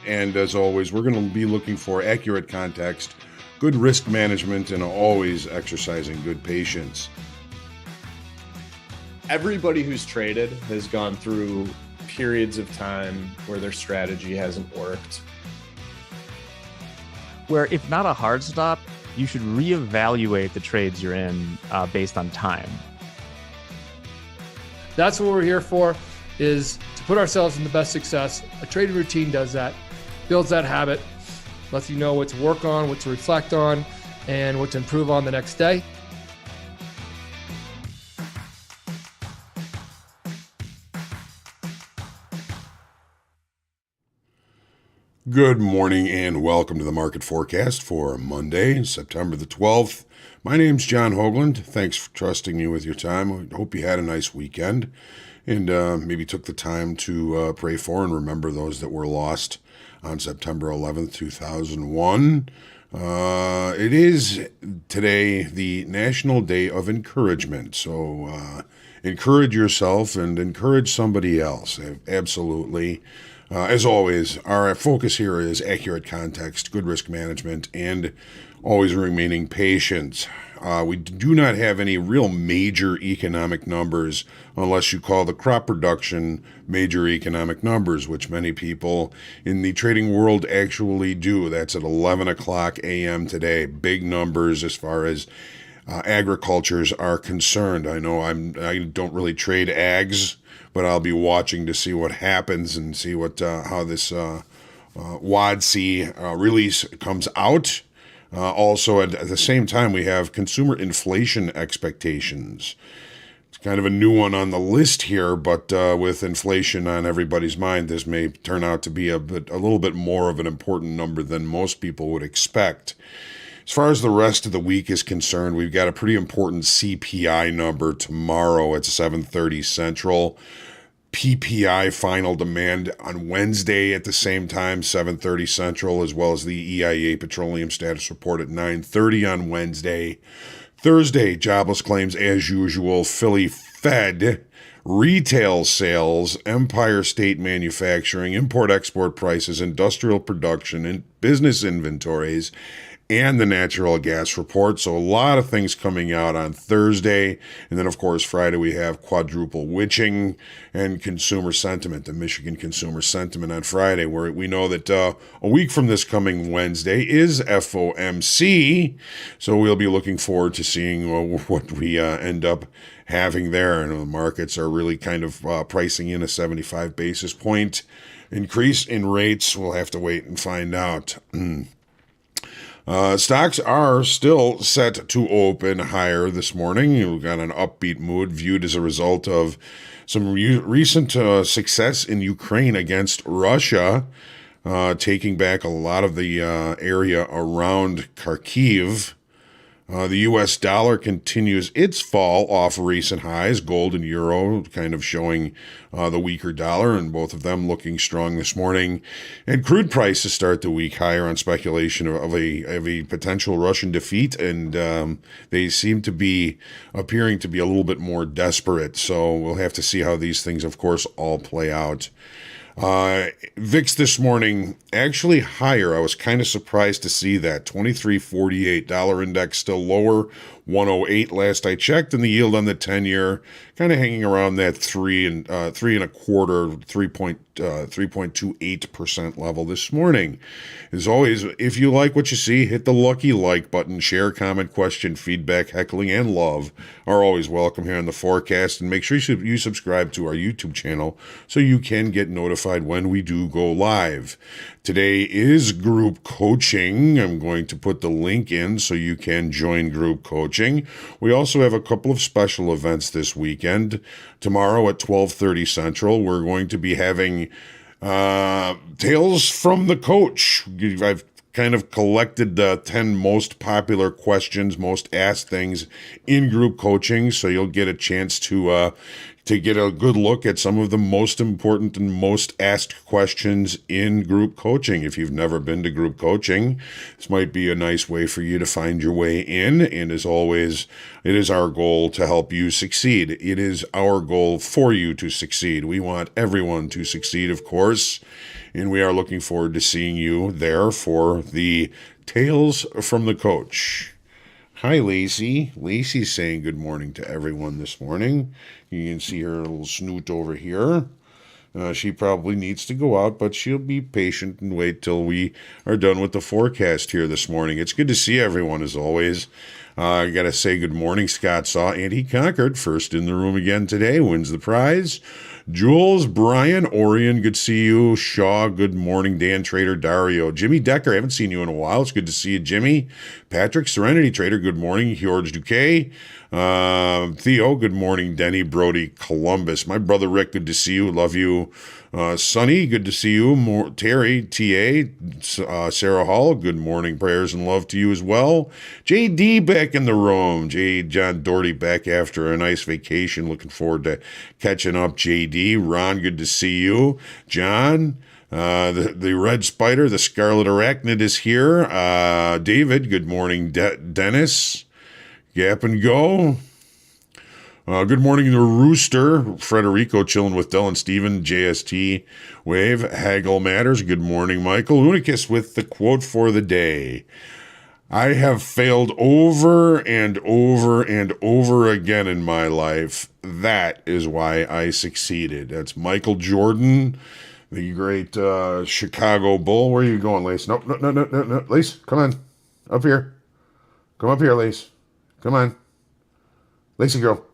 And as always, we're going to be looking for accurate context, good risk management, and always exercising good patience. Everybody who's traded has gone through periods of time where their strategy hasn't worked. Where if not a hard stop, you should reevaluate the trades you're in based on time. That's what we're here for, is to put ourselves in the best success. A trading routine does that, builds that habit, lets you know what to work on, what to reflect on, and what to improve on the next day. Good morning and welcome to the market forecast for Monday, September the 12th. My name's John Hoagland. Thanks for trusting me with your time. I hope you had a nice weekend and maybe took the time to pray for and remember those that were lost on September 11th, 2001. It is today the National Day of Encouragement, so encourage yourself and encourage somebody else. Absolutely. As always, our focus here is accurate context, good risk management, and always remaining patient. We do not have any real major economic numbers unless you call the crop production major economic numbers, which many people in the trading world actually do. That's at 11 o'clock a.m. today. Big numbers as far as agricultures are concerned. I know I don't really trade ags, but I'll be watching to see what happens and see what how this WADC release comes out. Also, at the same time, we have consumer inflation expectations. It's kind of a new one on the list here, but with inflation on everybody's mind, this may turn out to be a little bit more of an important number than most people would expect. As far as the rest of the week is concerned, we've got a pretty important CPI number tomorrow at 7:30 Central. PPI final demand on Wednesday at the same time, 7:30 Central, as well as the EIA petroleum status report at 9:30 on Wednesday. Thursday, jobless claims as usual, Philly Fed, retail sales, Empire State Manufacturing, import-export prices, industrial production, and business inventories, and the natural gas report. So a lot of things coming out on Thursday. And then, of course, Friday we have quadruple witching and consumer sentiment, the Michigan consumer sentiment on Friday, where we know that a week from this coming Wednesday is FOMC. So we'll be looking forward to seeing what we end up having there. And the markets are really kind of pricing in a 75 basis point increase in rates. We'll have to wait and find out. Stocks are still set to open higher this morning. We've got an upbeat mood viewed as a result of some recent success in Ukraine against Russia, taking back a lot of the area around Kharkiv. The U.S. dollar continues its fall off recent highs. Gold and euro kind of showing the weaker dollar, and both of them looking strong this morning. And crude prices start the week higher on speculation of a potential Russian defeat, and they seem to be appearing to be a little bit more desperate. So we'll have to see how these things, of course, all play out. VIX this morning actually higher. I was kind of surprised to see that. 23.48 dollar index still lower, 108 last I checked, and the yield on the 10-year kind of hanging around that 3.28% level this morning. As always, if you like what you see, hit the lucky like button. Share, comment, question, feedback, heckling, and love are always welcome here on the forecast. And make sure you subscribe to our YouTube channel so you can get notified when we do go live. Today is group coaching. I'm going to put the link in so you can join group coaching. We also have a couple of special events this weekend. Tomorrow at 12:30 Central, we're going to be having Tales from the Coach. I've kind of collected the 10 most popular questions, most asked things in group coaching, so you'll get a chance to to get a good look at some of the most important and most asked questions in group coaching. If you've never been to group coaching, this might be a nice way for you to find your way in. And as always, it is our goal to help you succeed. It is our goal for you to succeed. We want everyone to succeed, of course, and we are looking forward to seeing you there for the Tales from the Coach. Hi, Lacey. Lacey's saying good morning to everyone this morning. You can see her little snoot over here. She probably needs to go out, but she'll be patient and wait till we are done with the forecast here this morning. It's good to see everyone, as always. I got to say good morning, Scott Saw, and he conquered. First in the room again today, wins the prize. Jules, Brian, Orion, good to see you. Shaw, good morning. Dan Trader, Dario. Jimmy Decker, haven't seen you in a while. It's good to see you, Jimmy. Patrick, Serenity Trader, good morning. George Duque. Theo, good morning. Denny, Brody, Columbus. My brother Rick, good to see you. Love you. Sonny, good to see you. Terry, TA, Sarah Hall, good morning. Prayers and love to you as well. JD back in the room. John Doherty back after a nice vacation. Looking forward to catching up. JD, Ron, good to see you. John, the red spider, the scarlet arachnid is here. David, good morning. Dennis, Gap and Go. Good morning, the Rooster. Frederico chilling with Dylan Steven. JST Wave. Haggle Matters. Good morning, Michael. Unicus with the quote for the day. I have failed over and over and over again in my life. That is why I succeeded. That's Michael Jordan, the great Chicago Bull. Where are you going, Lace? No. Lace, come on. Up here. Come up here, Lace. Come on. Lacey girl.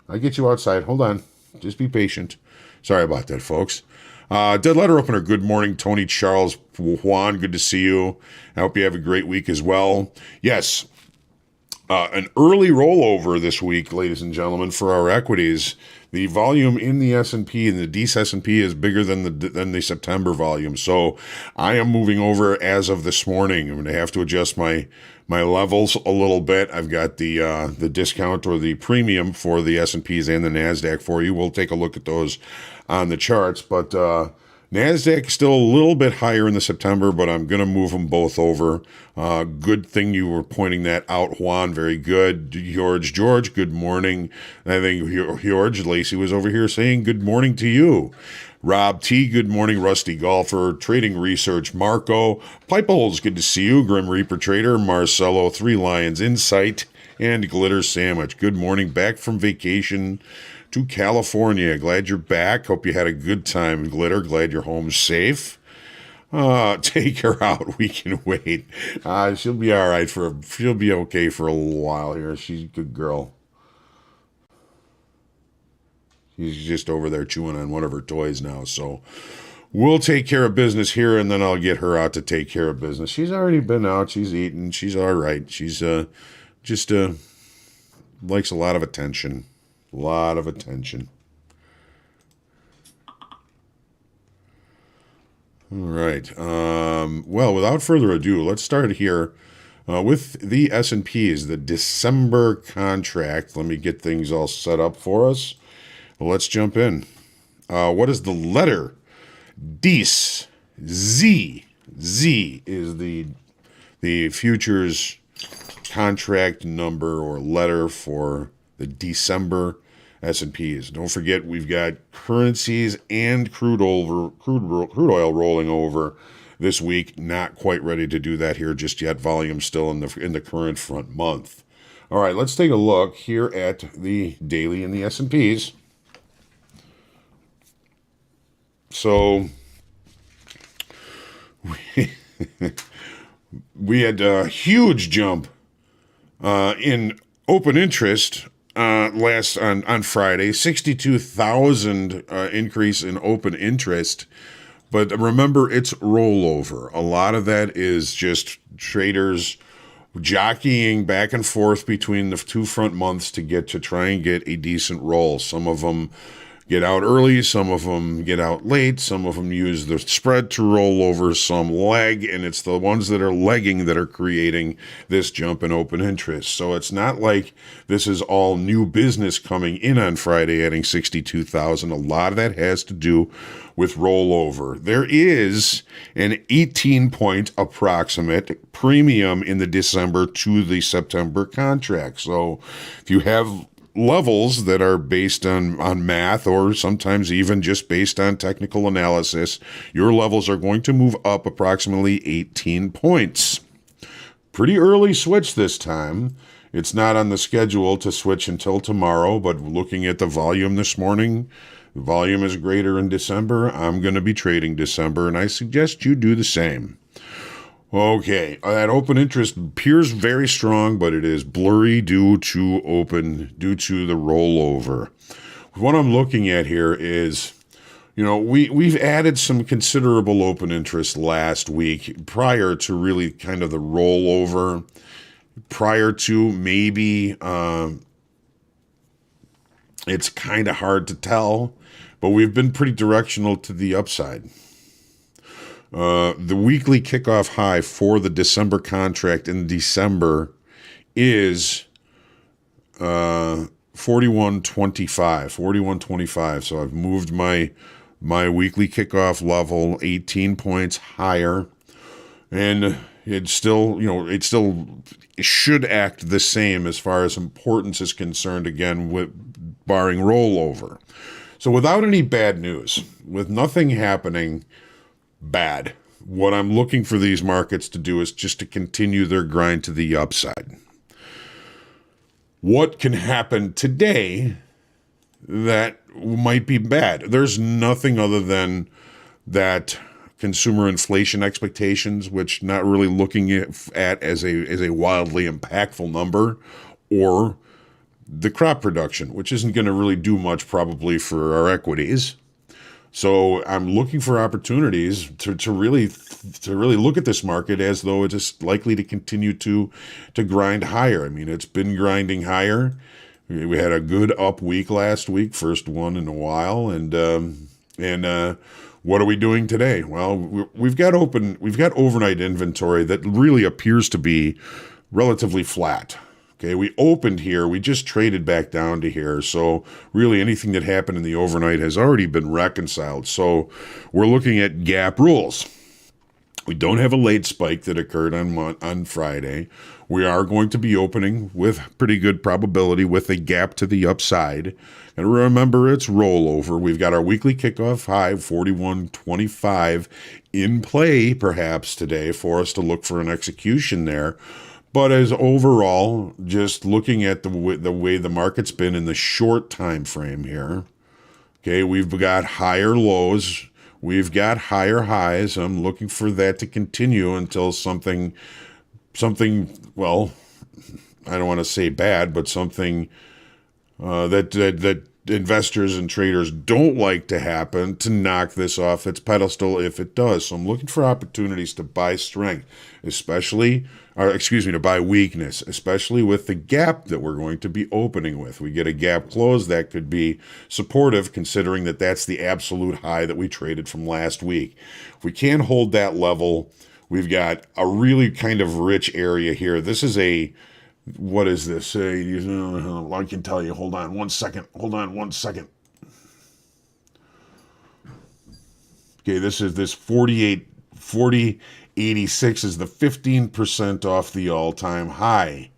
I'll get you outside. Hold on. Just be patient. Sorry about that, folks. Dead letter opener. Good morning, Tony Charles Juan. Good to see you. I hope you have a great week as well. Yes, an early rollover this week, ladies and gentlemen, for our equities. The volume in the S&P and the DC S&P is bigger than the September volume. So I am moving over as of this morning. I'm going to have to adjust my levels a little bit. I've got the discount or the premium for the S&Ps and the Nasdaq for you. We'll take a look at those on the charts, but Nasdaq still a little bit higher in the September, but I'm going to move them both over. Good thing you were pointing that out, Juan. Very good. George, good morning. I think George, Lacey was over here saying good morning to you. Rob T, good morning. Rusty Golfer, Trading Research, Marco, Pipe Holes, good to see you. Grim Reaper Trader, Marcelo, Three Lions Insight, and Glitter Sandwich. Good morning, back from vacation to California. Glad you're back. Hope you had a good time, Glitter. Glad you're home safe. Take her out. We can wait. She'll be all right she'll be okay for a little while here. She's a good girl. She's just over there chewing on one of her toys now. So we'll take care of business here, and then I'll get her out to take care of business. She's already been out. She's eaten. She's all right. She's just likes a lot of attention. A lot of attention. All right. Well, without further ado, let's start here with the S&Ps, the December contract. Let me get things all set up for us. Let's jump in. What is the letter? DIS. Z. Z is the futures contract number or letter for the December S&Ps. Don't forget, we've got currencies and crude oil rolling over this week. Not quite ready to do that here just yet. Volume still in the current front month. All right, let's take a look here at the daily in the S&Ps. So we had a huge jump in open interest last on Friday, 62,000 increase in open interest. But remember, it's rollover. A lot of that is just traders jockeying back and forth between the two front months to try and get a decent roll. Some of them get out early, some of them get out late, some of them use the spread to roll over, some leg, and it's the ones that are legging that are creating this jump in open interest. So it's not like this is all new business coming in on Friday adding 62,000. A lot of that has to do with rollover. There is an 18-point approximate premium in the December to the September contract. So if you have levels that are based on math or sometimes even just based on technical analysis, your levels are going to move up approximately 18 points. Pretty early switch this time. It's not on the schedule to switch until tomorrow, but looking at the volume this morning, the volume is greater in December. I'm going to be trading December, and I suggest you do the same. Okay, that open interest appears very strong, but it is blurry due to the rollover. What I'm looking at here is, we've added some considerable open interest last week prior to really kind of the rollover, prior to maybe, it's kind of hard to tell, but we've been pretty directional to the upside. The weekly kickoff high for the December contract in December is 41.25. So I've moved my weekly kickoff level 18 points higher, and it should act the same as far as importance is concerned, again, with barring rollover. So without any bad news, with nothing happening bad, what I'm looking for these markets to do is just to continue their grind to the upside. What can happen today that might be bad? There's nothing other than that consumer inflation expectations, which not really looking at as a wildly impactful number, or the crop production, which isn't going to really do much probably for our equities. So I'm looking for opportunities to really look at this market as though it is likely to continue to grind higher. I mean, it's been grinding higher. We had a good up week last week, first one in a while, and what are we doing today? Well, we've got overnight inventory that really appears to be relatively flat. Okay, we opened here. We just traded back down to here. So really anything that happened in the overnight has already been reconciled. So we're looking at gap rules. We don't have a late spike that occurred on Friday. We are going to be opening with pretty good probability with a gap to the upside. And remember, it's rollover. We've got our weekly kickoff high, 41.25, in play perhaps today for us to look for an execution there. But as overall, just looking at the way the market's been in the short time frame here, okay, we've got higher lows, we've got higher highs. I'm looking for that to continue until something, well, I don't want to say bad, but something that investors and traders don't like to happen to knock this off its pedestal if it does. So I'm looking for opportunities to buy strength, to buy weakness, especially with the gap that we're going to be opening with. We get a gap close, that could be supportive considering that that's the absolute high that we traded from last week. If we can't hold that level, we've got a really kind of rich area here. This is what is this? I can tell you. Hold on one second. Okay, this is this 40.86 is the 15% off the all-time high.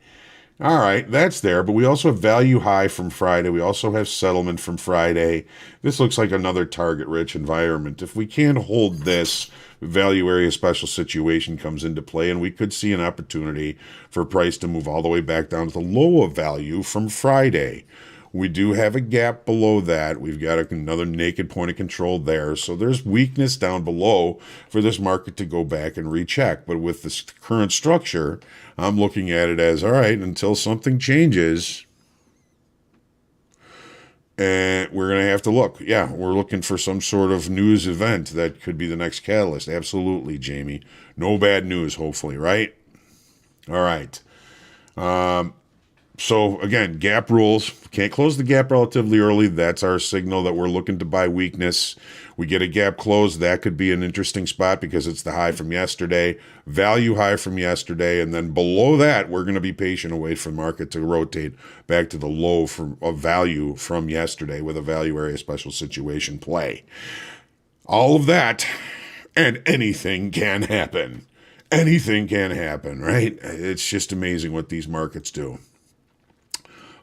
All right, that's there, but we also have value high from Friday. We also have settlement from Friday. This looks like another target-rich environment. If we can't hold this, value area special situation comes into play, and we could see an opportunity for price to move all the way back down to the low of value from Friday. We do have a gap below that. We've got another naked point of control there. So there's weakness down below for this market to go back and recheck. But with this current structure, I'm looking at it as, all right, until something changes, and we're going to have to look. Yeah, we're looking for some sort of news event that could be the next catalyst. Absolutely, Jamie. No bad news, hopefully, right? All right. So again, gap rules. Can't close the gap relatively early. That's our signal that we're looking to buy weakness. We get a gap close. That could be an interesting spot because it's the high from yesterday, value high from yesterday. And then below that, we're going to be patient and wait for the market to rotate back to the low of value from yesterday with a value area special situation play. All of that and anything can happen. Anything can happen, right? It's just amazing what these markets do.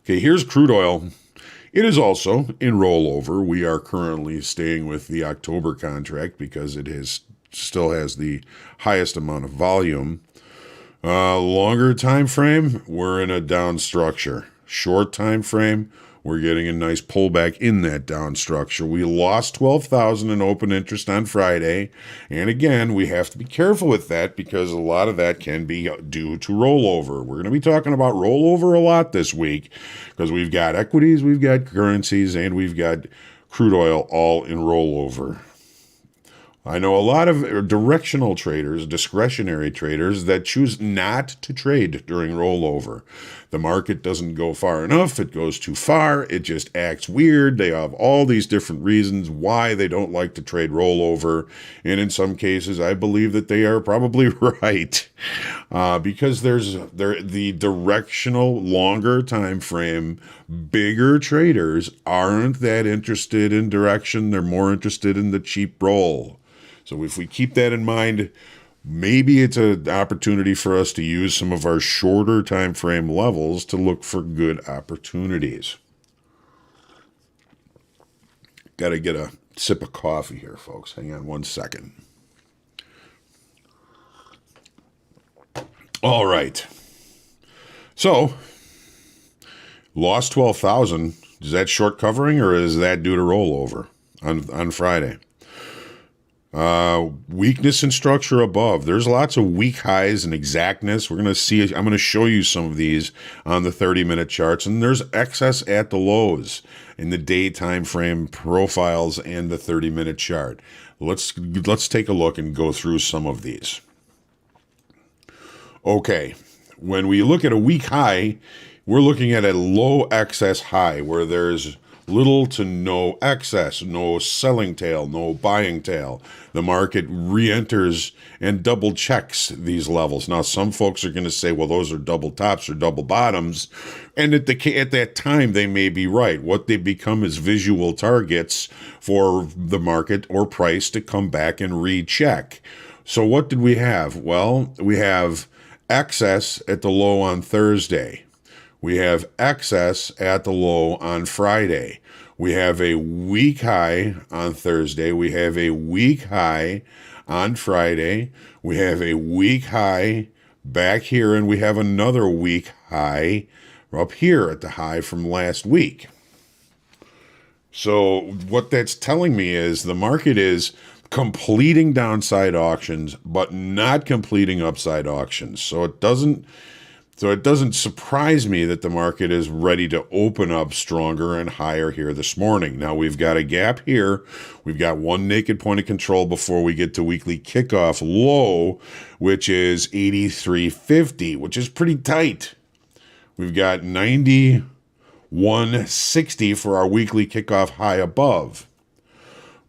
Okay, here's crude oil. It is also in rollover. We are currently staying with the October contract because it still has the highest amount of volume. Longer time frame, we're in a down structure. Short time frame, we're getting a nice pullback in that down structure. We lost 12,000 in open interest on Friday. And again, we have to be careful with that because a lot of that can be due to rollover. We're going to be talking about rollover a lot this week because we've got equities, we've got currencies, and we've got crude oil all in rollover. I know a lot of directional traders, discretionary traders that choose not to trade during rollover. The market doesn't go far enough. It goes too far. It just acts weird. They have all these different reasons why they don't like to trade rollover. And in some cases, I believe that they are probably right because there's the directional longer time frame, bigger traders aren't that interested in direction. They're more interested in the cheap roll. So if we keep that in mind, maybe it's an opportunity for us to use some of our shorter time frame levels to look for good opportunities. Got to get a sip of coffee here, folks. Hang on one second. All right. So, lost 12,000. Is that short covering or is that due to rollover on Friday? Weakness and structure above. There's lots of weak highs and exactness. We're going to see, I'm going to show you some of these on the 30-minute charts, and there's excess at the lows in the day time frame profiles and the 30-minute chart. Let's take a look and go through some of these. Okay, when we look at a weak high, we're looking at a low excess high where there's little to no excess, no selling tail, no buying tail. The market re-enters and double checks these levels. Now, some folks are going to say, well, those are double tops or double bottoms. And at that time, they may be right. What they become is visual targets for the market or price to come back and recheck. So what did we have? Well, we have excess at the low on Thursday. We have excess at the low on Friday. We have a weak high on Thursday. We have a weak high on Friday. We have a weak high back here, and we have another weak high up here at the high from last week. So what that's telling me is the market is completing downside auctions, but not completing upside auctions. So it doesn't surprise me that the market is ready to open up stronger and higher here this morning. Now, we've got a gap here. We've got one naked point of control before we get to weekly kickoff low, which is 83.50, which is pretty tight. We've got 91.60 for our weekly kickoff high above.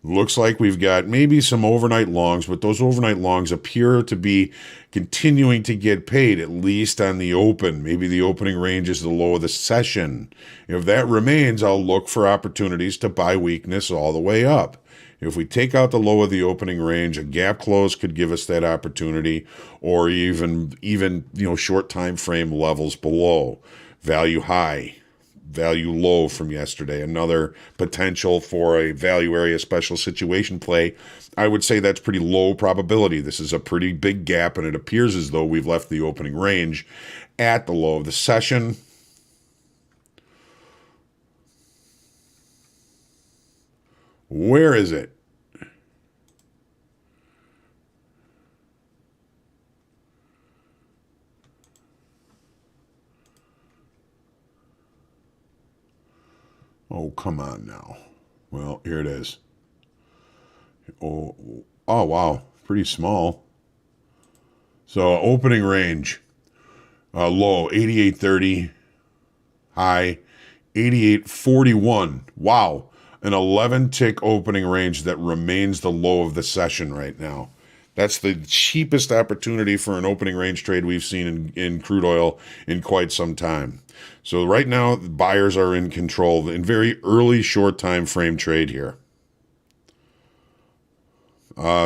Looks like we've got maybe some overnight longs, but those overnight longs appear to be continuing to get paid, at least on the open. Maybe the opening range is the low of the session. If that remains, I'll look for opportunities to buy weakness all the way up. If we take out the low of the opening range, a gap close could give us that opportunity, or even short time frame levels below. Value high, value low from yesterday, another potential for a value area special situation play. I would say that's pretty low probability. This is a pretty big gap, and it appears as though we've left the opening range at the low of the session. Where is it? Oh, come on now. Well, here it is. Oh, wow. Pretty small. So opening range, low 88.30. high 88.41. Wow. An 11 tick opening range that remains the low of the session right now. That's the cheapest opportunity for an opening range trade we've seen in crude oil in quite some time. So right now, buyers are in control in very early short time frame trade here.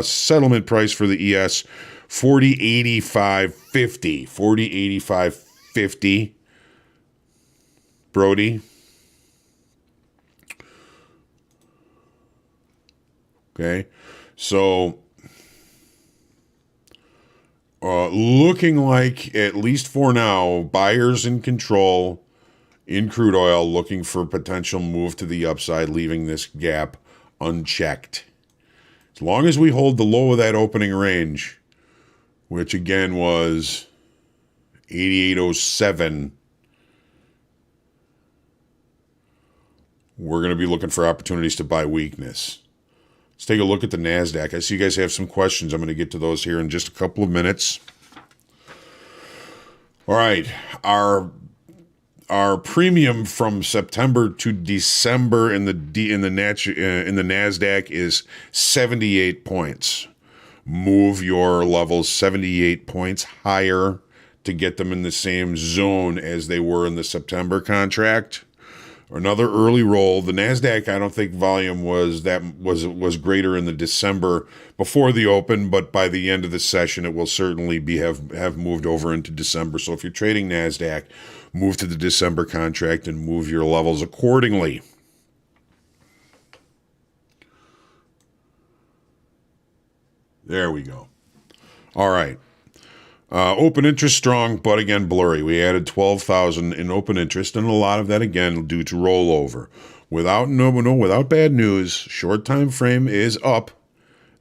Settlement price for the ES, 40.8550. 40.8550. Brody. Okay. So looking like, at least for now, buyers in control in crude oil, looking for potential move to the upside, leaving this gap unchecked. As long as we hold the low of that opening range, which again was 88.07, we're going to be looking for opportunities to buy weakness. Let's take a look at the Nasdaq. I see you guys have some questions. I'm going to get to those here in just a couple of minutes. All right, our premium from September to December in the Nasdaq is 78 points. Move your levels 78 points higher to get them in the same zone as they were in the September contract. Another early roll. The Nasdaq, I don't think volume was greater in the December before the open, but by the end of the session, it will certainly have moved over into December. So if you're trading Nasdaq, move to the December contract and move your levels accordingly. There we go. All right. Open interest strong, but again blurry. We added 12,000 in open interest, and a lot of that again due to rollover. Without bad news, short time frame is up.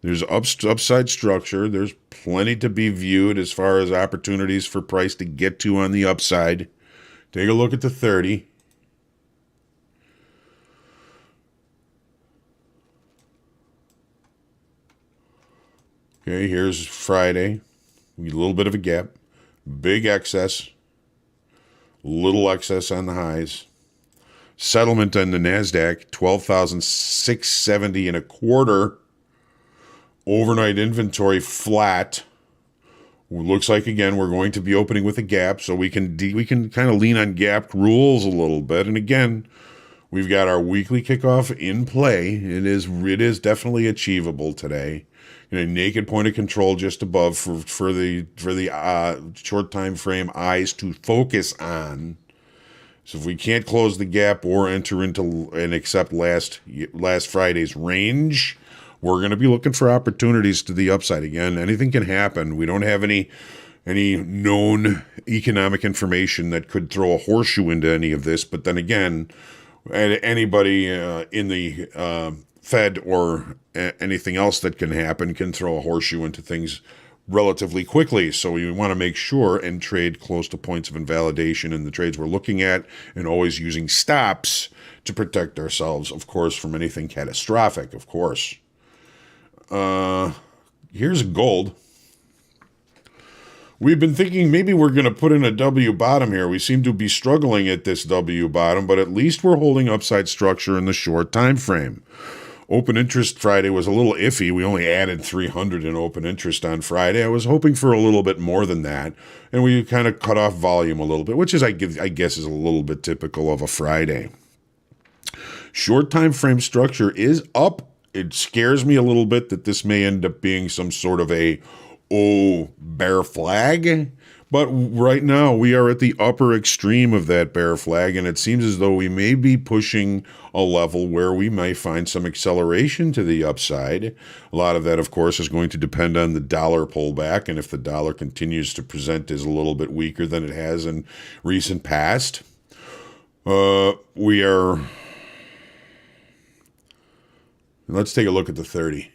There's upside structure. There's plenty to be viewed as far as opportunities for price to get to on the upside. Take a look at the 30. Okay, here's Friday. A little bit of a gap, big excess, little excess on the highs. Settlement on the Nasdaq, 12,670 and a quarter. Overnight inventory flat. Looks like again we're going to be opening with a gap, so we can kind of lean on gap rules a little bit. And again, we've got our weekly kickoff in play. It is definitely achievable today. Naked point of control just above for the short time frame eyes to focus on. So if we can't close the gap or enter into and accept last Friday's range, we're going to be looking for opportunities to the upside. Again, anything can happen. We don't have any known economic information that could throw a horseshoe into any of this. But then again, anybody in the Fed or anything else that can happen can throw a horseshoe into things relatively quickly. So we want to make sure and trade close to points of invalidation in the trades we're looking at, and always using stops to protect ourselves, of course, from anything catastrophic, of course. Here's gold. We've been thinking maybe we're going to put in a W bottom here. We seem to be struggling at this W bottom, but at least we're holding upside structure in the short time frame. Open interest Friday was a little iffy. We only added 300 in open interest on Friday. I was hoping for a little bit more than that, and we kind of cut off volume a little bit, which is, I guess, is a little bit typical of a Friday. Short time frame structure is up. It scares me a little bit that this may end up being some sort of a bear flag. But right now, we are at the upper extreme of that bear flag, and it seems as though we may be pushing a level where we might find some acceleration to the upside. A lot of that, of course, is going to depend on the dollar pullback, and if the dollar continues to present as a little bit weaker than it has in recent past, we are... Let's take a look at the 30.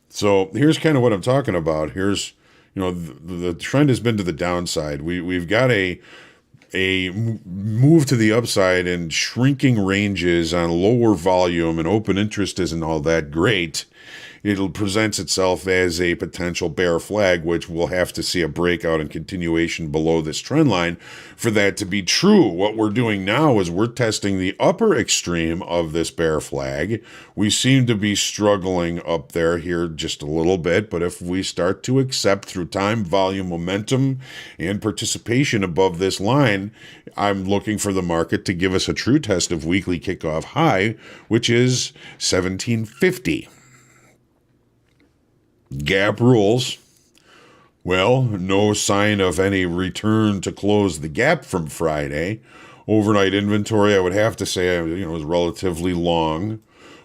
So here's kind of what I'm talking about. Here's, the trend has been to the downside. We've got a move to the upside and shrinking ranges on lower volume, and open interest isn't all that great. it presents itself as a potential bear flag, which we'll have to see a breakout and continuation below this trend line for that to be true. What we're doing now is we're testing the upper extreme of this bear flag. We seem to be struggling up there here just a little bit, but if we start to accept through time, volume, momentum, and participation above this line, I'm looking for the market to give us a true test of weekly kickoff high, which is 1750. Gap rules. Well, no sign of any return to close the gap from Friday. Overnight inventory, I would have to say, is relatively long.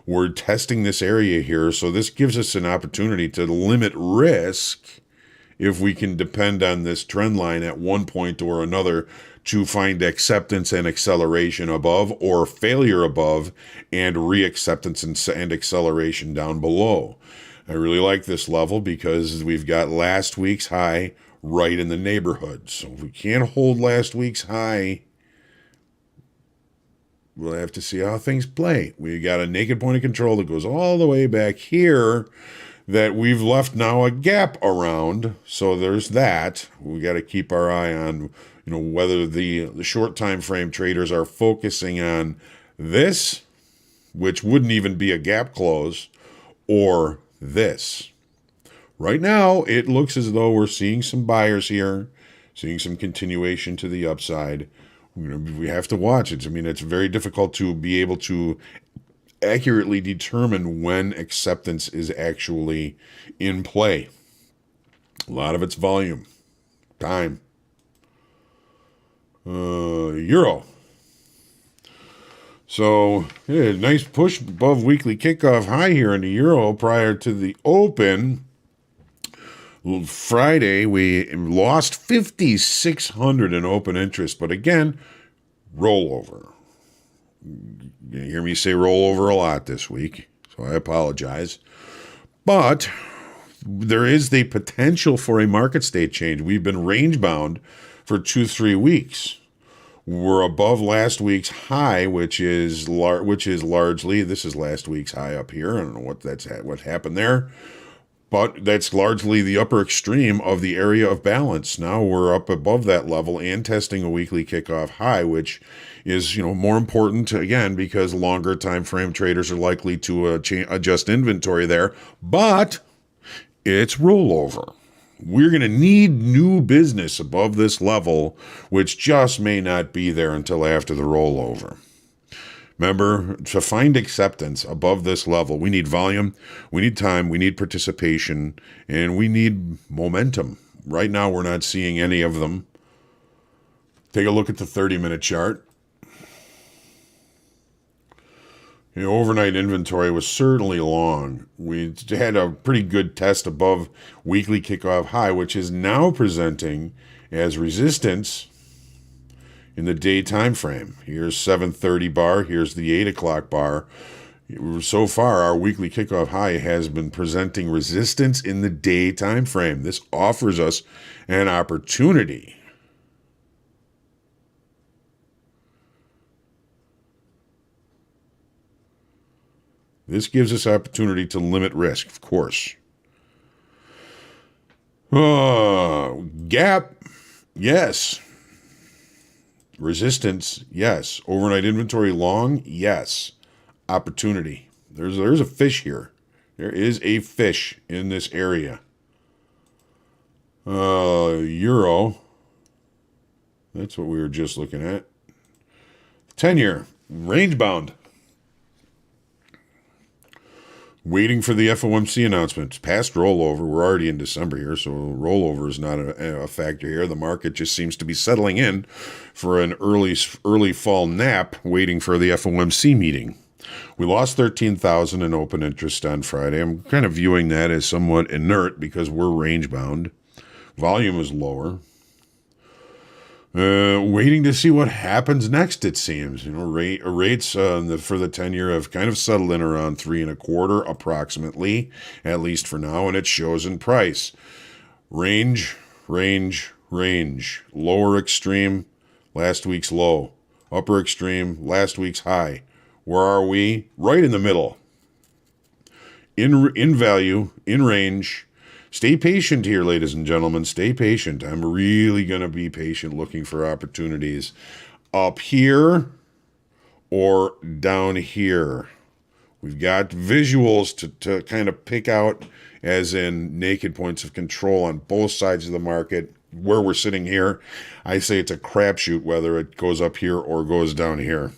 We're testing this area here, so this gives us an opportunity to limit risk if we can depend on this trend line at one point or another to find acceptance and acceleration above, or failure above and reacceptance and acceleration down below. I really like this level because we've got last week's high right in the neighborhood. So if we can't hold last week's high, we'll have to see how things play. We got a naked point of control that goes all the way back here that we've left now a gap around. So there's that. We got to keep our eye on, whether the short time frame traders are focusing on this, which wouldn't even be a gap close, or this. Right now, it looks as though we're seeing some buyers here, seeing some continuation to the upside. We have to watch it. It's very difficult to be able to accurately determine when acceptance is actually in play. A lot of it's volume, time. Euro. So, yeah, nice push above weekly kickoff high here in the euro prior to the open. Friday, we lost 5,600 in open interest, but again, rollover. You hear me say rollover a lot this week, so I apologize. But there is the potential for a market state change. We've been range bound for 2-3 weeks. We're above last week's high, which is largely, this is last week's high up here. I don't know what happened there, but that's largely the upper extreme of the area of balance. Now we're up above that level and testing a weekly kickoff high, which is more important again because longer time frame traders are likely to adjust inventory there, but it's rollover. We're going to need new business above this level, which just may not be there until after the rollover. Remember, to find acceptance above this level, we need volume, we need time, we need participation, and we need momentum. Right now, we're not seeing any of them. Take a look at the 30-minute chart. Overnight inventory was certainly long. We had a pretty good test above weekly kickoff high, which is now presenting as resistance in the day time frame. Here's 7:30 bar. Here's the 8 o'clock bar. So far, our weekly kickoff high has been presenting resistance in the day time frame. This offers us an opportunity. This gives us opportunity to limit risk, of course. Gap, yes. Resistance, yes. Overnight inventory long, yes. Opportunity. There's a fish here. There is a fish in this area. Euro. That's what we were just looking at. 10-year, range bound. Waiting for the FOMC announcement. Past rollover. We're already in December here, so rollover is not a factor here. The market just seems to be settling in for an early fall nap, waiting for the FOMC meeting. We lost 13,000 in open interest on Friday. I'm kind of viewing that as somewhat inert because we're range bound. Volume is lower. Waiting to see what happens next, it seems. Rates for the 10-year have kind of settled in around 3.25 approximately, at least for now, and it shows in price. Range. Lower extreme, last week's low. Upper extreme, last week's high. Where are we? Right in the middle. in value, in range. Stay patient here, ladies and gentlemen. Stay patient. I'm really going to be patient looking for opportunities up here or down here. We've got visuals to kind of pick out, as in naked points of control on both sides of the market. Where we're sitting here, I say it's a crapshoot whether it goes up here or goes down here.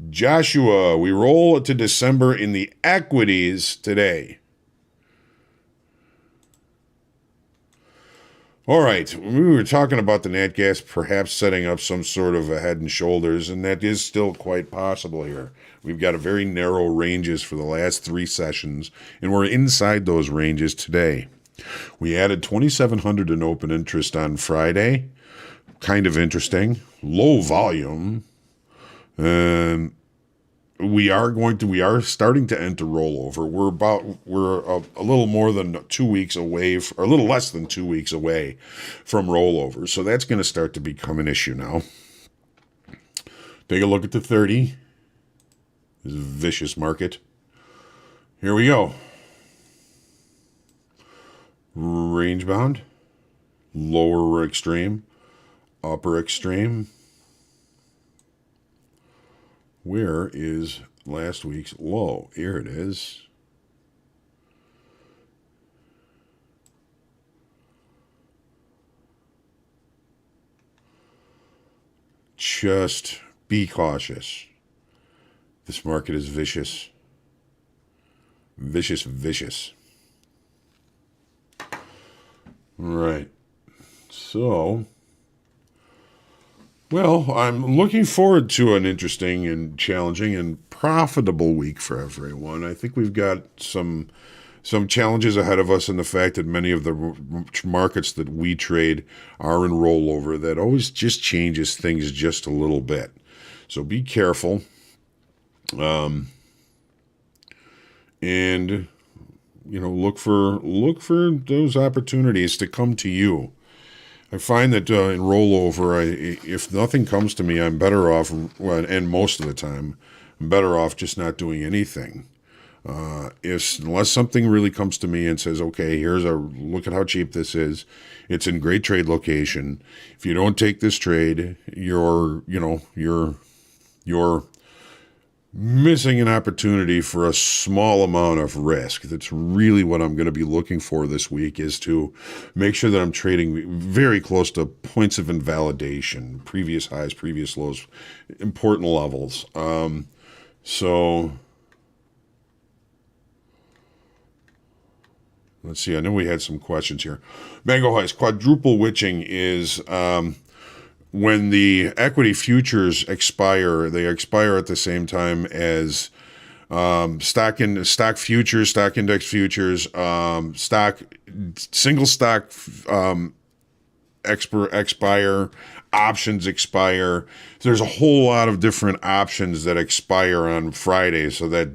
Joshua, we roll to December in the equities today. All right, we were talking about the nat gas perhaps setting up some sort of a head and shoulders, and that is still quite possible here. We've got a very narrow ranges for the last 3 sessions, and we're inside those ranges today. We added 2,700 in open interest on Friday. Kind of interesting. Low volume. We are starting to enter rollover. We're a little more than 2 weeks away, or a little less than 2 weeks away from rollover. So that's going to start to become an issue now. Take a look at the 30. This is a vicious market. Here we go. Range bound, lower extreme, upper extreme. Where is last week's low? Here it is. Just be cautious. This market is vicious. Vicious, vicious. Right. So, well, I'm looking forward to an interesting and challenging and profitable week for everyone. I think we've got some challenges ahead of us in the fact that many of the markets that we trade are in rollover. That always just changes things just a little bit. So be careful. And look for those opportunities to come to you. I find that in rollover, if nothing comes to me, I'm better off, and most of the time, I'm better off just not doing anything. Unless something really comes to me and says, okay, look at how cheap this is. It's in great trade location. If you don't take this trade, you're missing an opportunity for a small amount of risk. That's really what I'm going to be looking for this week, is to make sure that I'm trading very close to points of invalidation, previous highs, previous lows, important levels. So let's see. I know we had some questions here. Mango Heist, quadruple witching is when the equity futures expire. They expire at the same time as stock futures, stock index futures, single stock expire, options expire. There's a whole lot of different options that expire on Friday, so that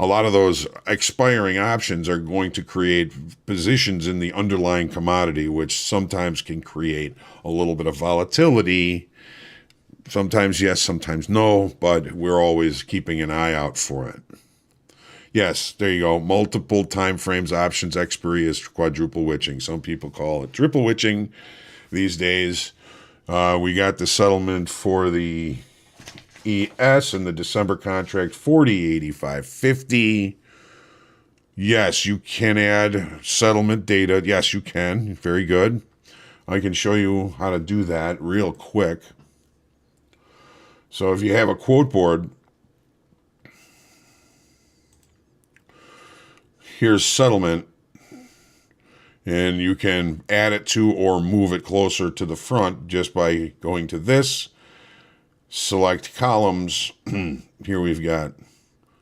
a lot of those expiring options are going to create positions in the underlying commodity, which sometimes can create a little bit of volatility. Sometimes yes, sometimes no, but we're always keeping an eye out for it. Yes, there you go. Multiple time frames, options expiry is quadruple witching. Some people call it triple witching these days. We got the settlement for the ES and the December contract, 40.8550. Yes, you can add settlement data. Yes, you can. Very good. I can show you how to do that real quick. So if you have a quote board, here's settlement, and you can add it to or move it closer to the front just by going to this, select columns. Here we've got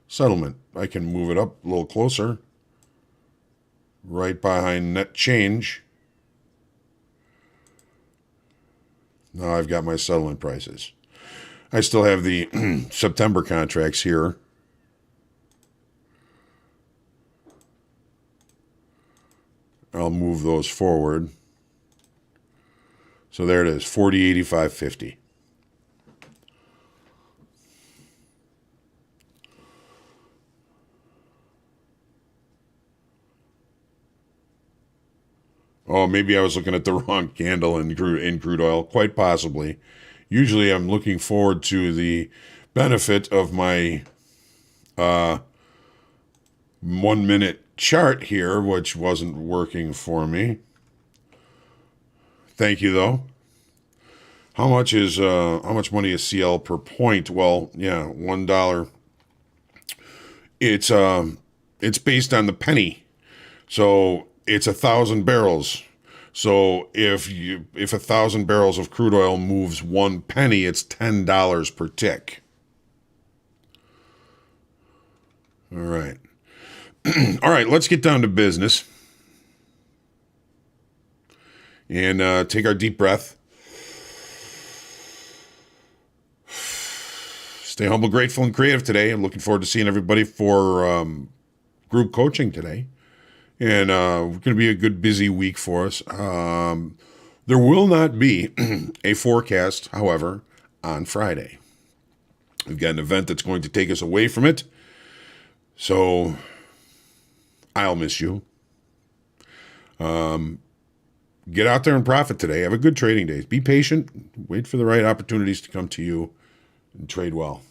settlement. I can move it up a little closer, right behind net change. Now I've got my settlement prices. I still have the September contracts here. I'll move those forward. So there it is, 40.8550. Oh, maybe I was looking at the wrong candle in crude oil. Quite possibly. Usually I'm looking forward to the benefit of my 1 minute chart here, which wasn't working for me. Thank you, though. How much money is CL per point? Well, yeah, $1. It's based on the penny, so it's 1,000 barrels. So if 1,000 barrels of crude oil moves 1 penny, it's $10 per tick. All right. All right, let's get down to business and take our deep breath. Stay humble, grateful, and creative today. I'm looking forward to seeing everybody for group coaching today. And it's going to be a good, busy week for us. There will not be a forecast, however, on Friday. We've got an event that's going to take us away from it. So I'll miss you. Get out there and profit today. Have a good trading day. Be patient. Wait for the right opportunities to come to you and trade well.